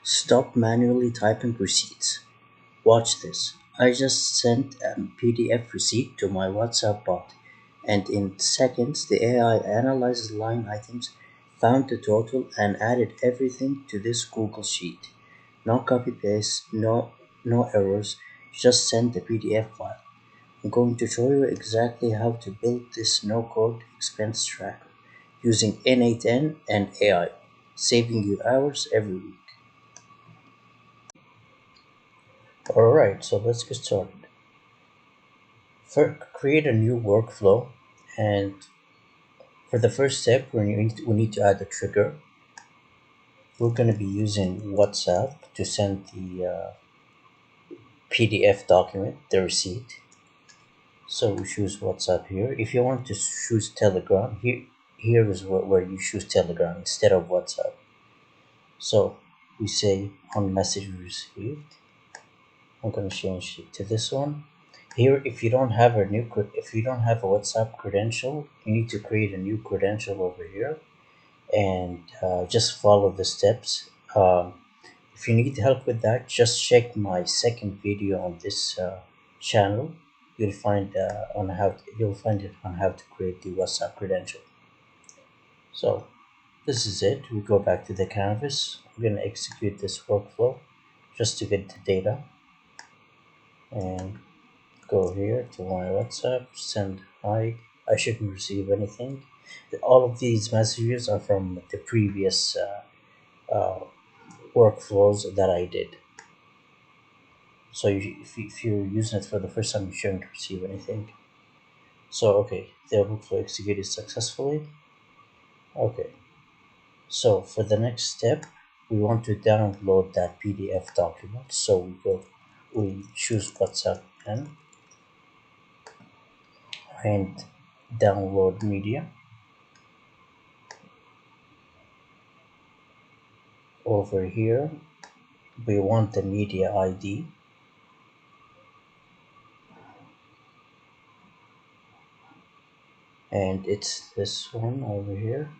Stop manually typing receipts. Watch this. I just sent a PDF receipt to my WhatsApp bot, and in seconds the AI analyzed line items, found the total, and added everything to this Google Sheet. No copy paste, no errors, just send the PDF file. I'm going to show you exactly how to build this no-code expense tracker using n8n and AI, saving you hours every week. Alright, so let's get started. First, create a new workflow, and for the first step, we need to add a trigger. We're going to be using WhatsApp to send the PDF document, the receipt. So we choose WhatsApp here. If you want to choose Telegram, here is where you choose Telegram instead of WhatsApp. So we say on message received. I'm going to change it to this one. Here, if you don't have a WhatsApp credential, you need to create a new credential over here, and just follow the steps. If you need help with that, just check my second video on this channel. You'll find it on how to create the WhatsApp credential. So this is it. We go back to the canvas. I'm going to execute this workflow just to get the data, and go here to my WhatsApp, send hi. I shouldn't receive anything. All of these messages are from the previous workflows that I did. So if you're using it for the first time, you shouldn't receive anything. So okay, the workflow executed successfully. Okay, so for the next step, we want to download that PDF document. So we choose WhatsApp and download media. Over here, we want the media ID, and it's this one over here.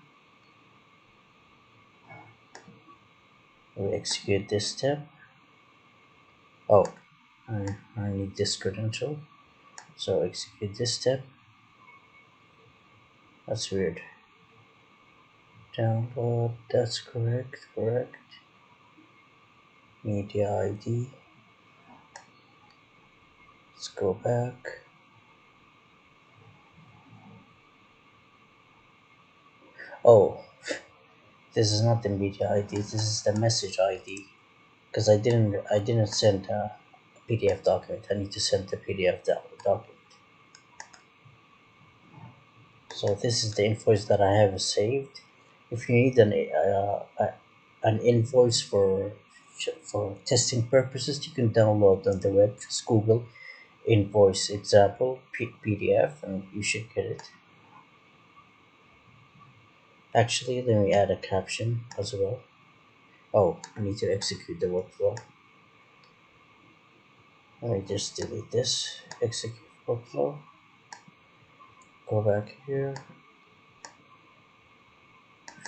We execute this step. Oh, I need this credential, so execute this step. That's weird. Download, that's correct. Media ID. Let's go back. Oh, this is not the media ID. This is the message ID, because I didn't send a PDF document. I need to send the PDF document. So this is the invoice that I have saved. If you need an invoice for testing purposes, you can download on the web. Just Google invoice example PDF, and you should get it. Actually, let me add a caption as well. Oh, I need to execute the workflow. Let me just delete this. Execute workflow. Go back here.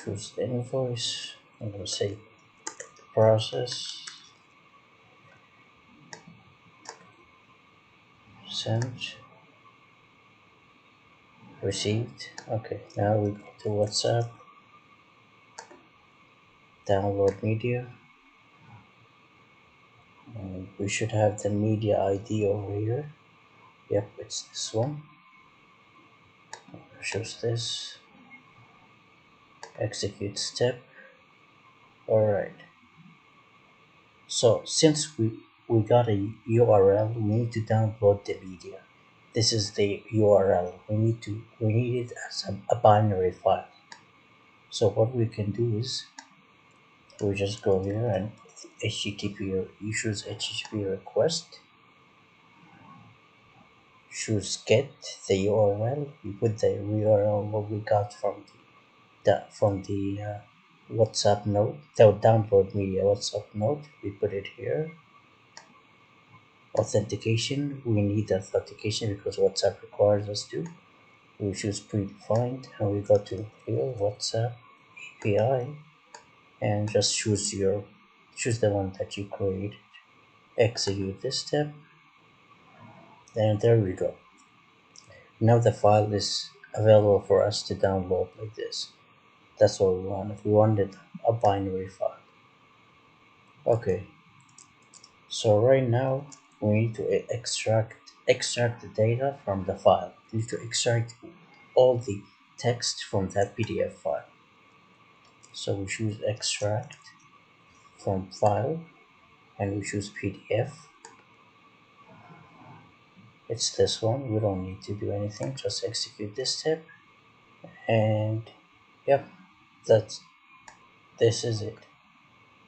Choose the invoice. I'm gonna say process. Send. Received. Okay, now we go to WhatsApp. Download media. And we should have the media ID over here. Yep, it's this one. Shows this. Execute step. Alright. So since we got a URL, we need to download the media. This is the URL. We need it as a binary file. So what we can do is we just go here and HTTP, you choose HTTP request, choose get the URL. We put the URL what we got from the WhatsApp node, the download media WhatsApp node. We put it here. Authentication, we need authentication because WhatsApp requires us to. We choose predefined, and we go to here WhatsApp API, and just choose your choose the one that you created, execute this step, and there we go. Now the file is available for us to download like this. That's what we wanted. We wanted a binary file. Okay, so right now we need to extract the data from the file. We need to extract all the text from that PDF file. So we choose extract from file and we choose PDF. It's this one. We don't need to do anything, just execute this step, and yep, this is it.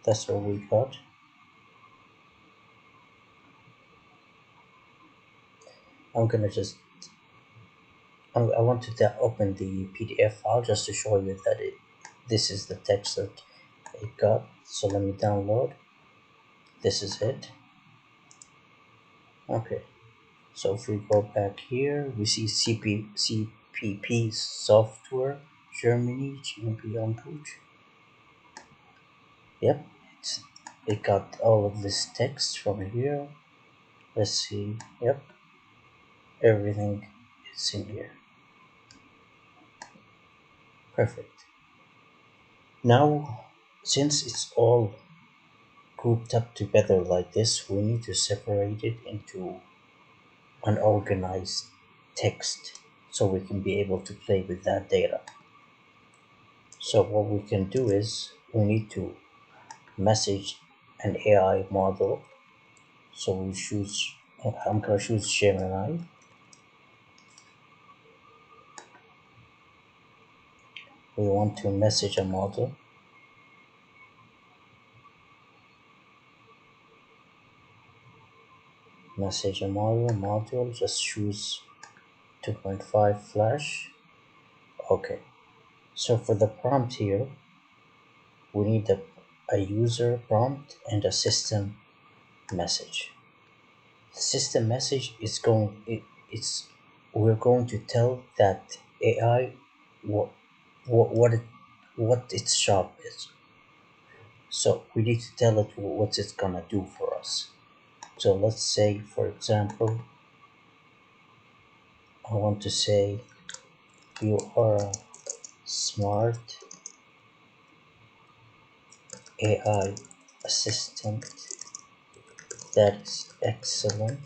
That's what we got. I'm gonna just I want to open the PDF file just to show you that this is the text that it got. So let me download. This is it. Okay, so if we go back here, we see CPP software Germany GmbH Homepage. Yep, it got all of this text from here. Let's see. Yep, everything is in here. Perfect. Now, since it's all grouped up together like this, we need to separate it into an organized text so we can be able to play with that data. So what we can do is we need to message an AI model. So we choose, I'm gonna choose Gemini. We want to message a model. Message a module, just choose 2.5 flash. Okay, so for the prompt here, we need a user prompt and a system message. The system message is we're going to tell that AI what its job is. So we need to tell it what it's gonna do for us. So let's say, for example, I want to say you are a smart AI assistant that is excellent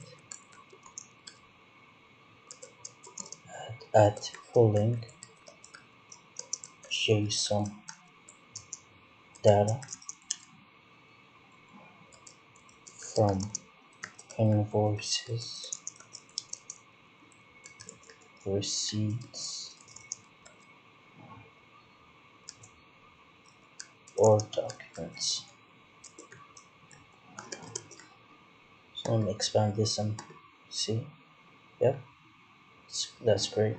at pulling JSON data from invoices, receipts, or documents. So let me expand this and see. Yep, that's great.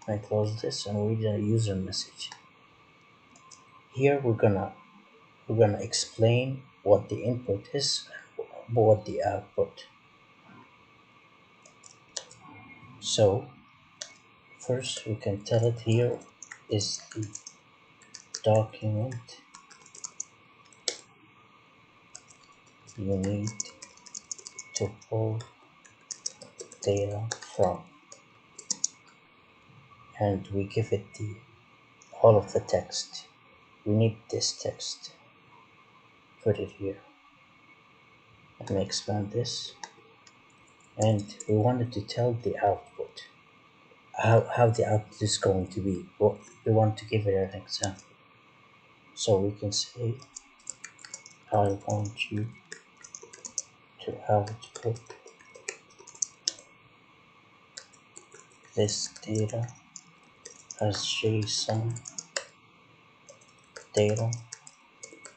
I close this and read a user message. Here we're gonna explain what the input is and what the output. So first we can tell it here is the document you need to pull data from, and we give it all of the text. We need this text. Put it here. Let me expand this, and we wanted to tell the output how the output is going to be. Well, we want to give it an example. So we can say, I want you to output this data as JSON data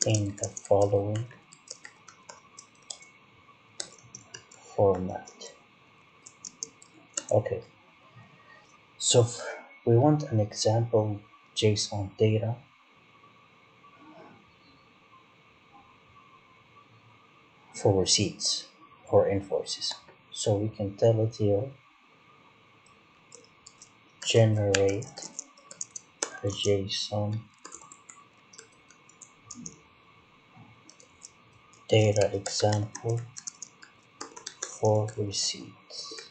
in the following format. Okay, so we want an example JSON data for receipts or invoices. So we can tell it here, generate a JSON data example for receipts.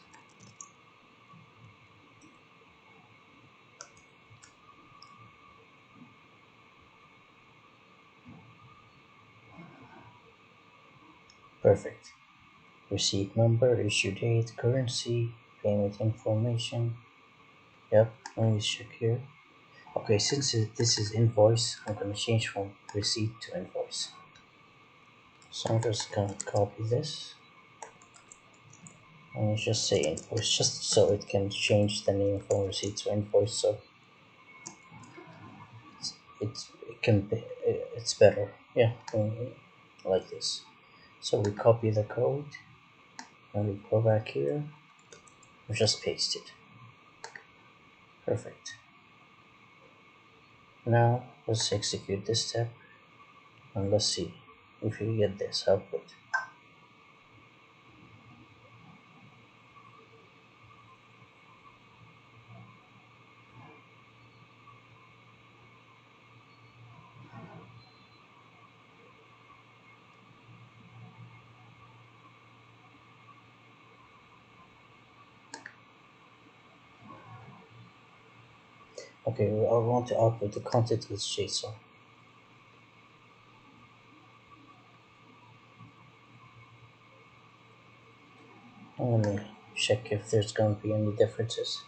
Perfect. Receipt number, issue date, currency, payment information. Yep, let me check here. Okay, since this is invoice, I'm gonna change from receipt to invoice. So I'm just gonna copy this and just say invoice, just so it can change the name from receipt to invoice. So it's better. Yeah, like this. So we copy the code and we go back here. We just paste it. Perfect. Now let's execute this step and let's see if we get this output. Okay, I want to output the content as JSON. Let me check if there's going to be any differences.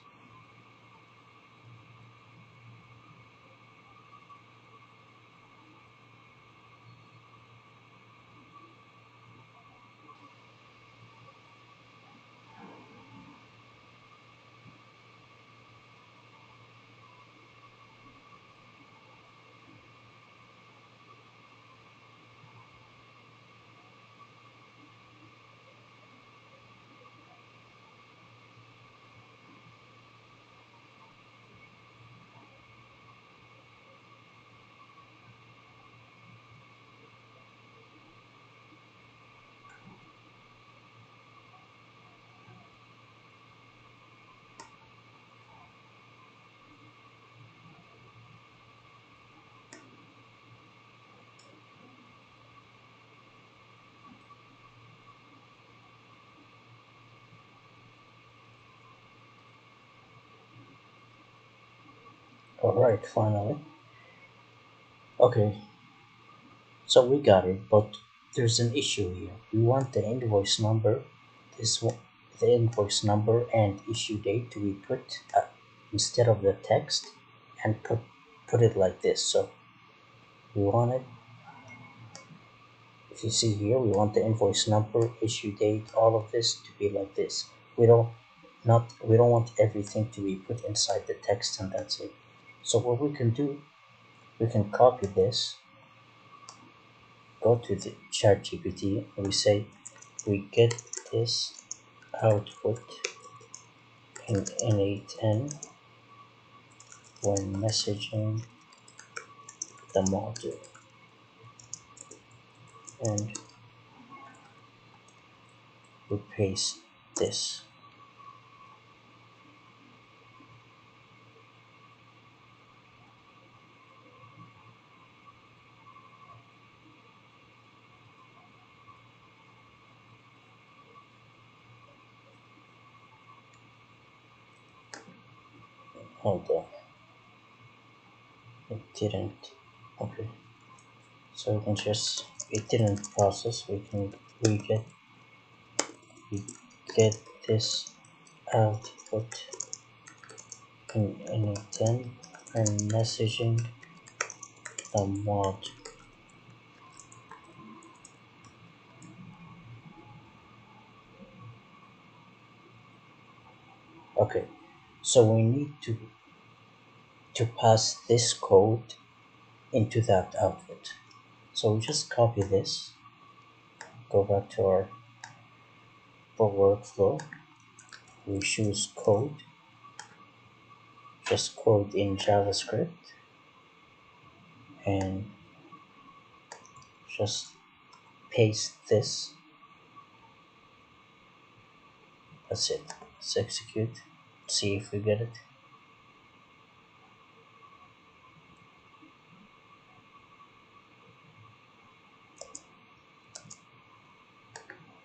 Alright, finally. Okay, so we got it, but there's an issue here. We want the invoice number, this one, the invoice number and issue date to be put instead of the text, and put it like this. So we want it, if you see here, we want the invoice number, issue date, all of this to be like this. We don't want everything to be put inside the text and that's it. So what we can do, we can copy this, go to the ChatGPT, and we say we get this output in n8n when messaging the module, and we paste this. Hold on, it didn't. Okay, so we can just, it didn't process. We get this output in n8n and messaging the mod. Okay, so we need to pass this code into that output. So we just copy this, go back to our workflow, we choose code, just code in JavaScript, and just paste this. That's it. Let's execute, see if we get it.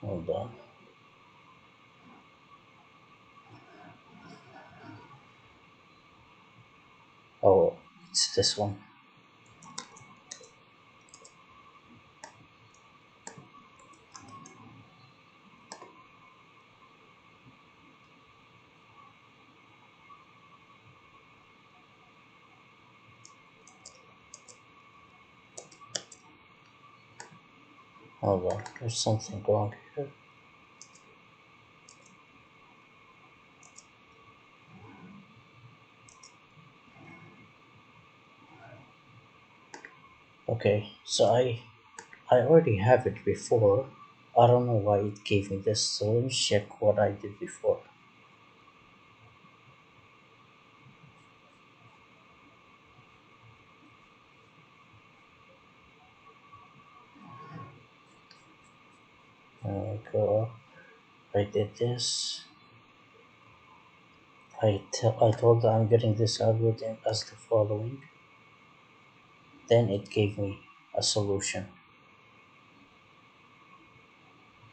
Hold on. Oh, it's this one. Hold on, there's something wrong here. Okay, so I already have it before. I don't know why it gave me this, so let me check what I did before. Go up. I did this. I told I'm getting this algorithm as the following. Then it gave me a solution.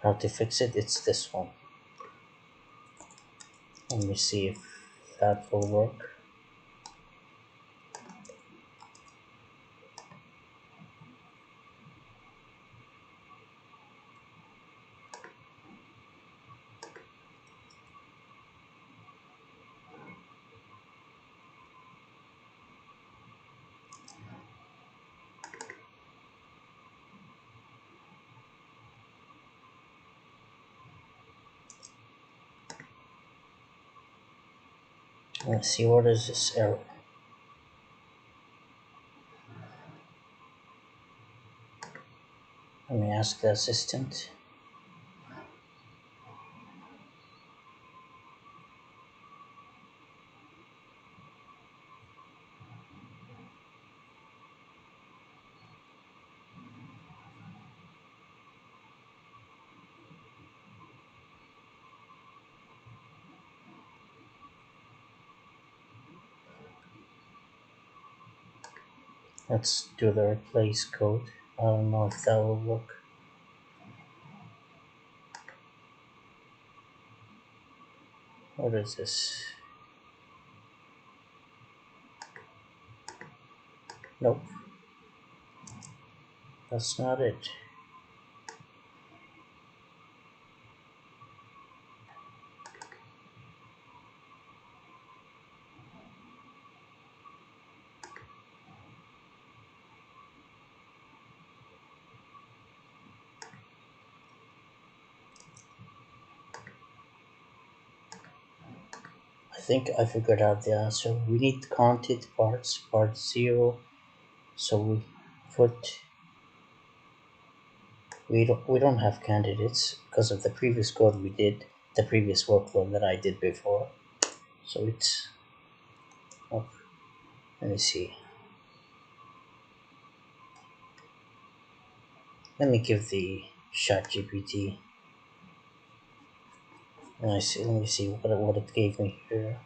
How to fix it? It's this one. Let me see if that will work. Let's see, what is this error? Let me ask the assistant. Let's do the replace code. I don't know if that will work. What is this? Nope. That's not it. I think I figured out the answer. We need counted parts, part 0. So we don't have candidates because of the previous code we did, the previous workflow that I did before. So it's oh, let me see. Let me give the chat GPT. Let me see what it gave me here.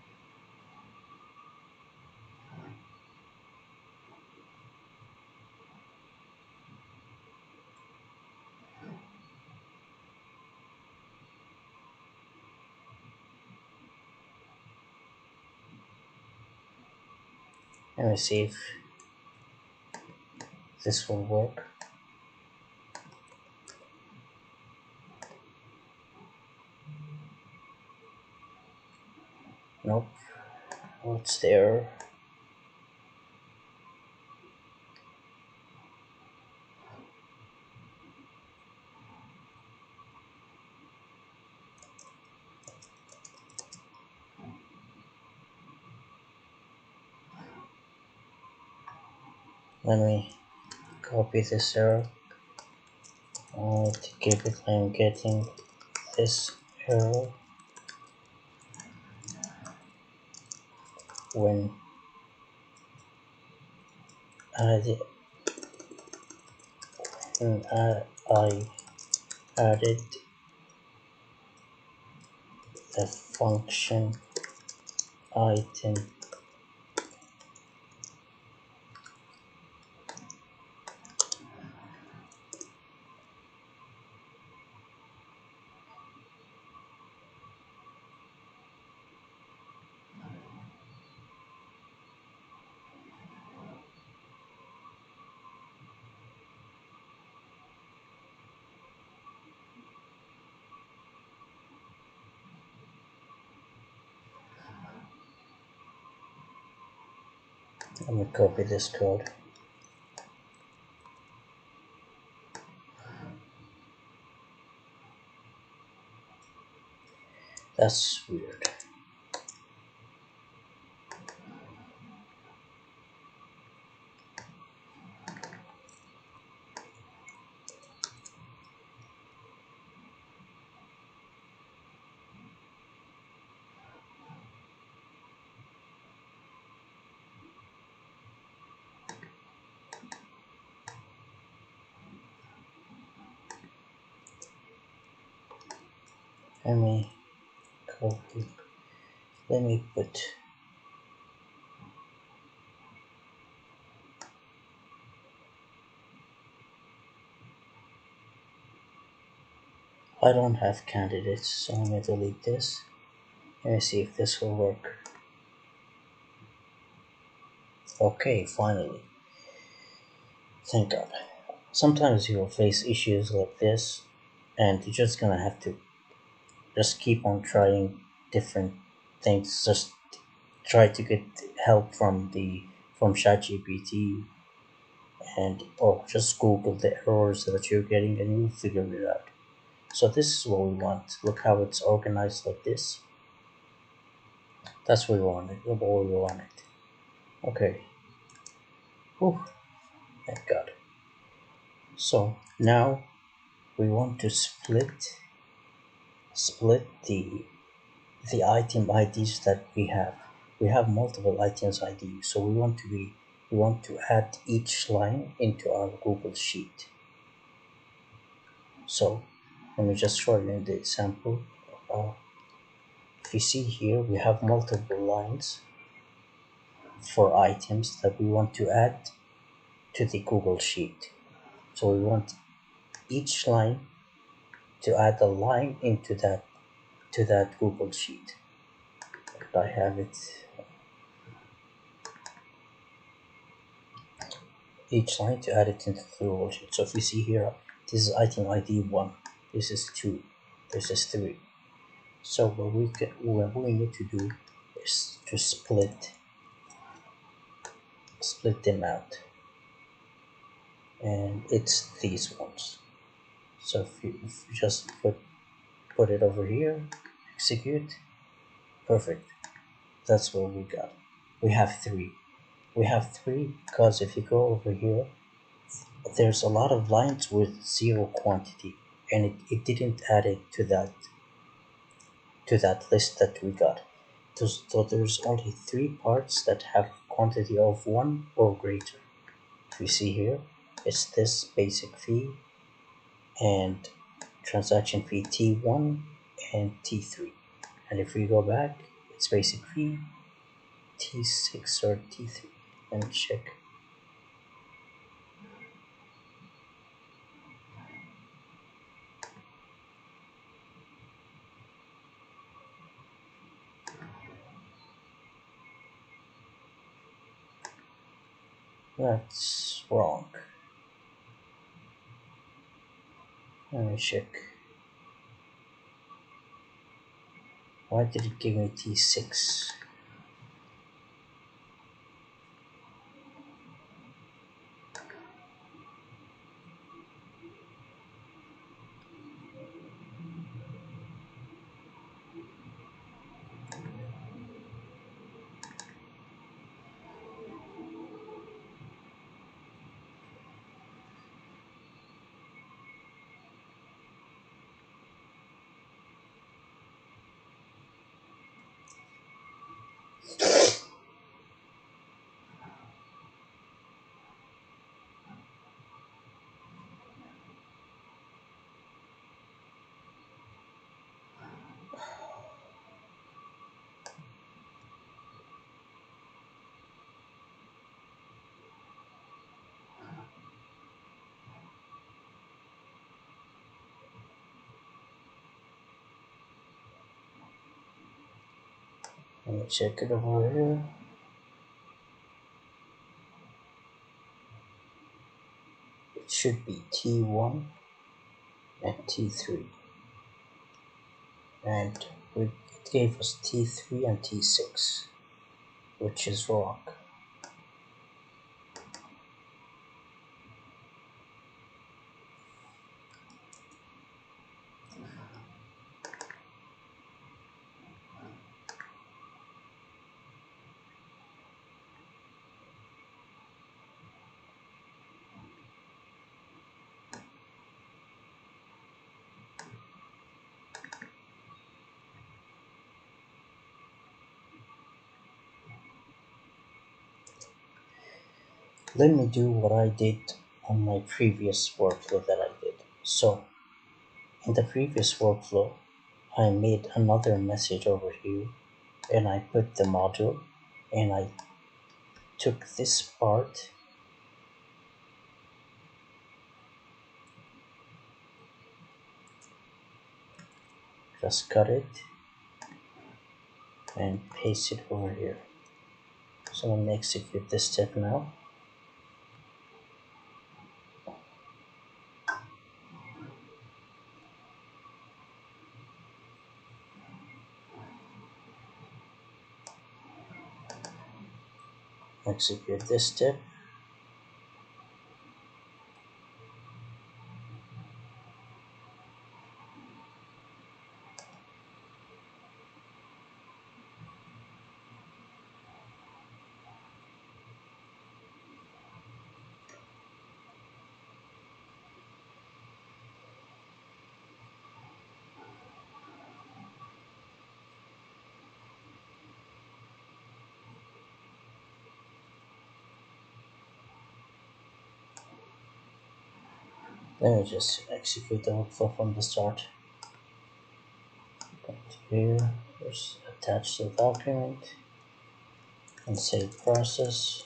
Let me see if this will work. Nope. What's the error? Let me copy this error. To keep it, I'm getting this error when added, I added the function item Let me copy this code. That's weird. Let me copy. Let me put. I don't have candidates, so I'm gonna delete this. Let me see if this will work. Okay, finally. Thank God. Sometimes you'll face issues like this, and you're just gonna have to just keep on trying different things. Just try to get help from ChatGPT, and or just Google the errors that you're getting, and you'll figure it out. So this is what we want. Look how it's organized like this. That's what we want. What we want it. Okay. Whew. Thank God. So now we want to split the item IDs that we have. We have multiple items ID, so we want to add each line into our Google Sheet. So let me just show you the example. If you see here, we have multiple lines for items that we want to add to the Google Sheet. So we want each line to add a line into that Google Sheet. I have it. Each line to add it into the Google Sheet. So if you see here, this is item ID 1, this is 2, this is 3. So what we need to do is to split them out, and it's these ones. So if you just put it over here, execute, perfect. That's what we got. We have three because if you go over here, there's a lot of lines with zero quantity, and it didn't add it to that list that we got. So there's only 3 parts that have quantity of 1 or greater. If you see here, it's this basic fee and transaction fee T1 and T3. And if we go back, it's basic fee T6 or T3. Let me check. That's wrong. Let me check. Why did it give me T6? Let me check it over here. It should be T1 and T3. And it gave us T3 and T6, which is wrong. Let me do what I did on my previous workflow that I did. So in the previous workflow, I made another message over here and I put the module and I took this part, just cut it and paste it over here. So let me execute this step now. Execute this step. Let me just execute the workflow from the start. Come to here, just attach the document and say process.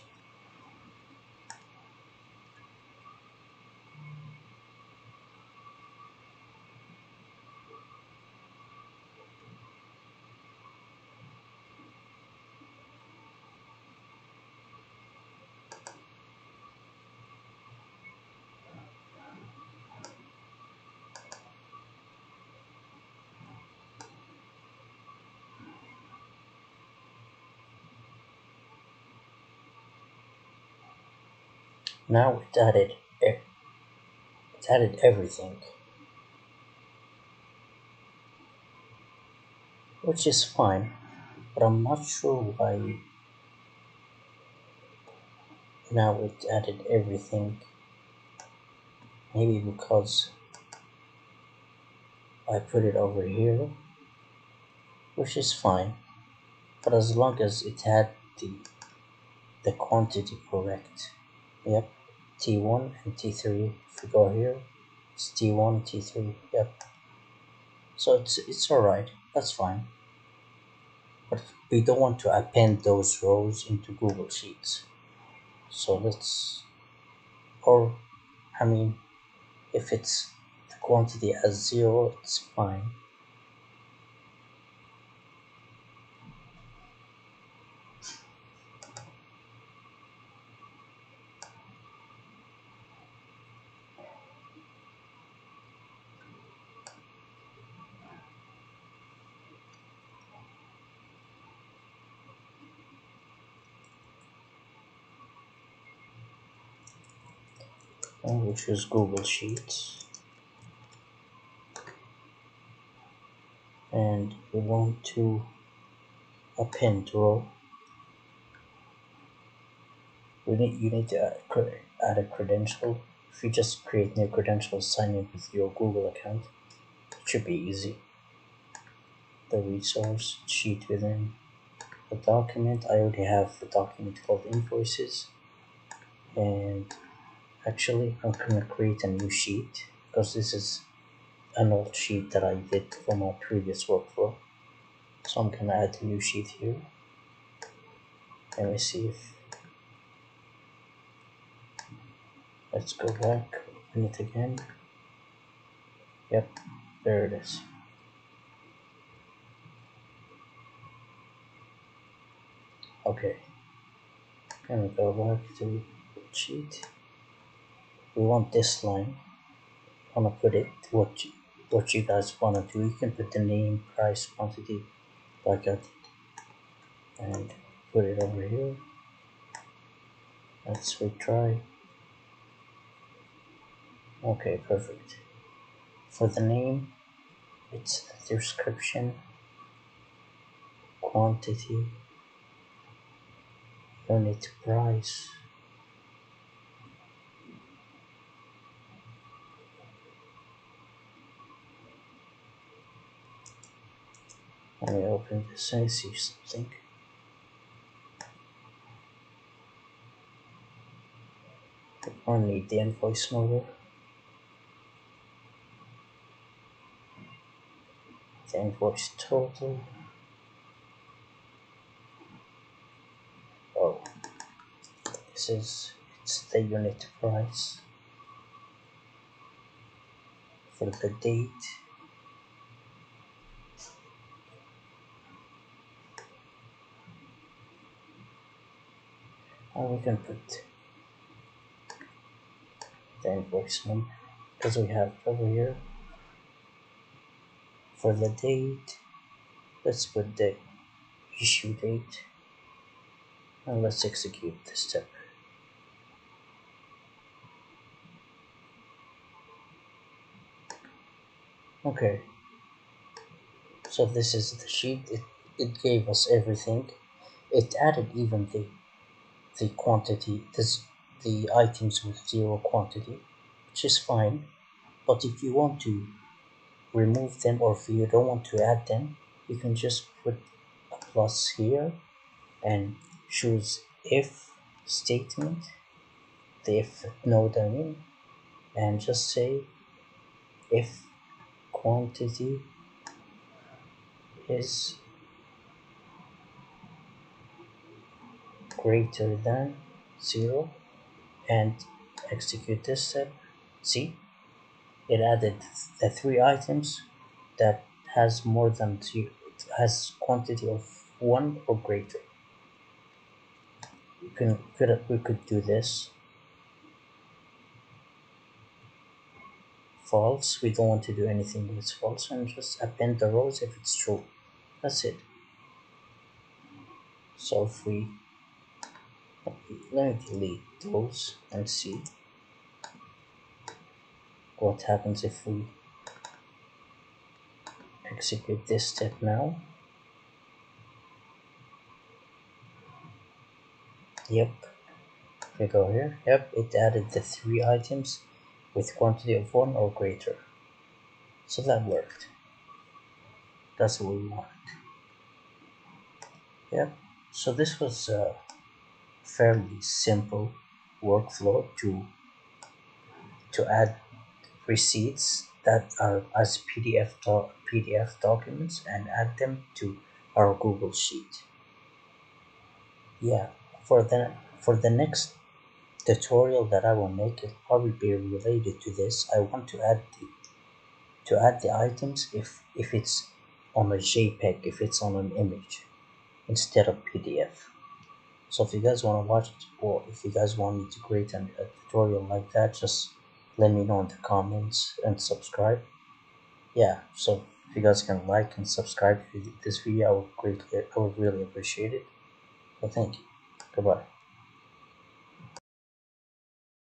Now it added everything, which is fine, but I'm not sure why now it added everything. Maybe because I put it over here, which is fine, but as long as it had the quantity correct. Yep, T1 and T3. If we go here, it's T1, T3. Yep. So it's alright. That's fine. But we don't want to append those rows into Google Sheets. So let's, or I mean, if it's the quantity as 0, it's fine. And we'll choose Google Sheets. And we want to append row. You need to add a credential. If you just create new credentials, sign in with your Google account, it should be easy. The resource sheet within the document. I already have a document called invoices, and actually I'm gonna create a new sheet because this is an old sheet that I did for my previous workflow. So I'm gonna add a new sheet here. Let me see if, let's go back, open it again. Yep, there it is. Okay, let me go back to sheet. We want this line. I wanna put it what you guys wanna do. You can put the name, price, quantity, like that, and put it over here. Let's retry. Okay, perfect. For the name, it's the description, quantity, unit price. Let me open this and see something. I need the invoice number. The invoice total. Oh, it's the unit price for the date. And we can put the invoice number because we have it over here. For the date, let's put the issue date and let's execute this step. Okay, so this is the sheet. It gave us everything. It added even the quantity, the items with zero quantity, which is fine. But if you want to remove them or if you don't want to add them, you can just put a plus here and choose if statement, the if node I mean, and just say if quantity is greater than 0 and execute this step. See, it added the 3 items that has more than 2, has quantity of 1 or greater. We could do this. False, we don't want to do anything with false, and just append the rows if it's true. That's it. So if we let me delete those and see what happens if we execute this step now. Yep, if we go here, yep, it added the 3 items with quantity of 1 or greater. So that worked. That's what we wanted. Yep, so this was a fairly simple workflow to add receipts that are as PDF documents and add them to our Google Sheet. Yeah, for the next tutorial that I will make, it probably be related to this. I want to add the items if it's on a JPEG, if it's on an image instead of PDF. So if you guys want to watch it, or if you guys want me to create a tutorial like that, just let me know in the comments and subscribe. Yeah, so if you guys can like and subscribe to this video, I would really appreciate it. Well, thank you. Goodbye.